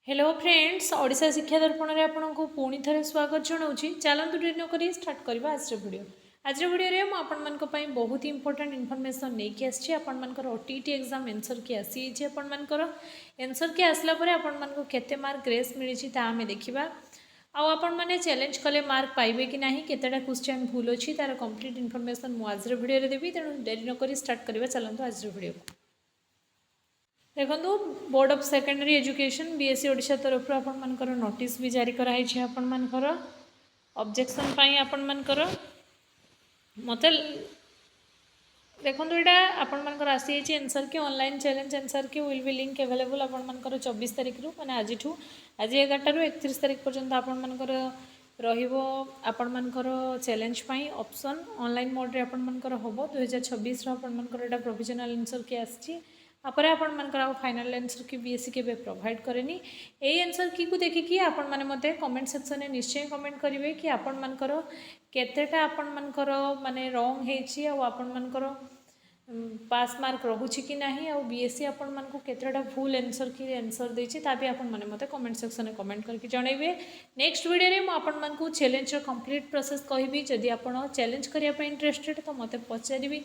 Hello friends, Odisha शिक्षा दर्पण में आपको पुणी थे स्वागत जनाऊँगी। चलतु डेरी नक स्टार्ट करवा आज वीडियो। आज वीडियो में मुझे बहुत इंपोर्टेंट इनफॉरमेशन नहीं आसी। आपर ओटीटी एग्जाम एनसर की आसी आपर एनसर की आसला आपको केते मार्क ग्रेस मिली आम देखा। आपण मैंने चैलेंज कले मार्क पाइबे कि ना केतेटा क्वेश्चन भूल अच्छी तार कंप्लीट इनफॉरमेशन मुझे आज वीडियो देवी। तेणु डेरी नक स्टार्ट करवा चलतु आज वीडियो। देखो board of secondary education BSc Odisha तरफ आपंकर नोटिस भी जारी कराई आपंकर ऑब्जेक्शन पाई आपंकर मत देखो यहाँ आपंकर आसी एनसर की ऑनलाइन चैलेंज एनसर की विल बी लिंक अवेलेबल आपंकर 24 तारीख रू मैंने आज 11 रू 31 तारीख पर्यंत आपंकर आपंकर चैलेंज पाई ऑप्शन ऑनलाइन मोड रे आपंकर हम 2026 आपंकर प्रोविजनल एनसर की आसी आपर आपंकर फाइनाल आंसर की बीएससी के प्रोवाइड करेनी। यही आंसर की को देखिकी आपण माने मते कमेंट सेक्शन में निश्चय कमेंट करेंगे कि आपण मानकर केतेटा आपण मानकर माने रॉन्ग हेची आ आपण मानकर पास मार्क रोची कि नहीं आ बीएससी आपण मानकु केतेटा भूल आंसर की आंसर देछि ता भी आपण माने मते कमेंट सेक्शन में कमेंट करके जनइबे। नेक्स्ट वीडियो रे मु आपण मानकु चैलेंज रो कंप्लीट प्रोसेस कहबी। जदि आपण चैलेंज करिया पे इंटरेस्टेड तो मते पचारिबी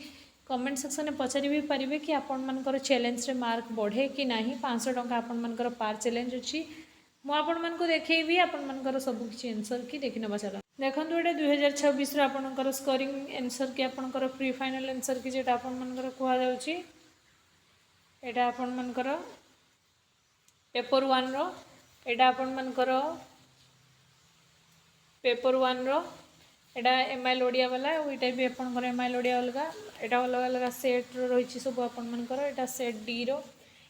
कमेंट सेक्शन में पचारि भी पारे कि आपण मानकर चैलेंज रे मार्क बढ़े कि ना 500 टंका आपण मानकर पार चैलेंज अच्छी मुझे देखी आपण मानकर सब किसी आंसर की देखी ना चला। देखो ये 2026 आपणकर स्कोरिंग आंसर की आपणकर प्री फाइनल आंसर की जेटा आपण मानकर कहुच्छी यहाँ आपण मानकर पेपर 1 रो एटा आपण मानकर पेपर 1 रो एटा एमआईएल ओडिया वाला यहाँ भी आपंकर एमआईएल ओडिया अलग यहाँ अलग अलग सेट रही सब आपर यहाँ सेट डी रो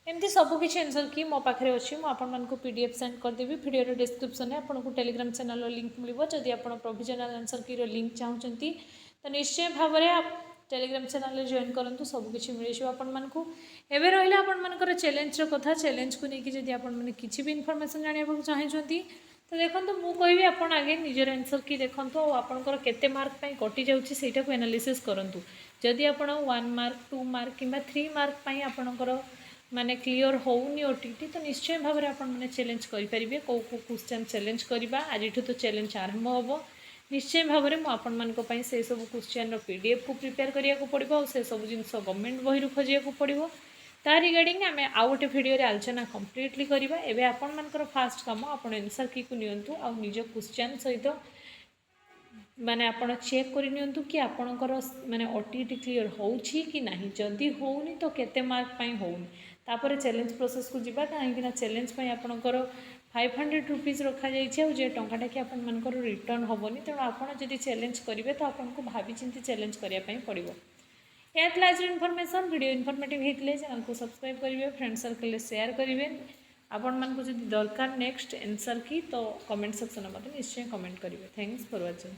एमती सबकि आंसर की मो पाखे अच्छी मुझे पीडीएफ सेंड करदेवी। वीडियो डिस्क्रिप्शन में आपको टेलीग्राम चैनल लिंक मिल जदि आप प्रोविजनल आंसर की लिंक चाहते तो निश्चय भाव में आप टेलीग्राम चैनल जॉइन करूँ सबकि मिल आपको। एवं रहा आपर चैलेंज कथा चैलेंज को लेकिन जब आपने किसी भी इनफॉरमेशन जानवा चाहते तो देखो मु कहि आपन आगे निजर आंसर की देखंतु और आपनकर केते मार्क पई कटि जाउछि सेटा को एनालिसिस करंतु। जदि आपण 1 मार्क 2 मार्क किंबा 3 मार्क पई आपनकर माने क्लियर होउनी ओटीटी तो निश्चय भाव में आपण माने चैलेंज करि परिबे। को क्वेश्चन चैलेंज करबा आजिठु तो चैलेंज आरंभ होबो। निश्चय भाव में मु आपण मानको पई से सब क्वेश्चन रो पीडीएफ को प्रिपेयर करिया को पड़िबो और से सब जिंस गवर्नमेंट बही रु खोजिया को पड़िबो। ता रिगार्डिंग आम आउ गोटे भिडियो आलोचना कम्प्लीटली करवा। एवं आपण फास्ट कम आप आंसर की को नियंतु आ निज क्वेश्चन सहित माने आप चेक कर कि आपणकर माने ओटीटी क्लियर होउछि कि नहीं। जदि होउनी तो केते मार्क पई होउनी तापर चैलेंज प्रोसेस को जीवा कहीं चैलेंज पई आपणकर 500 रुपीज रखा जाइए जे टंकाटा कि आपणकर रिटर्न होबनी। तेणु आप जदि चैलेंज करेंगे तो आपको भाभी चिंती चैलेंज करने पड़ो। यह आज इनफॉरमेशन वीडियो इनफॉर्मेटिव होते चैनल को सब्सक्राइब करेंगे, फ्रेंड सर्कल शेयर करेंगे। आपण मानक जब दरकार नेक्स्ट आंसर की तो कमेंट सेक्शन में निश्चय कमेंट करेंगे। Thanks for watching.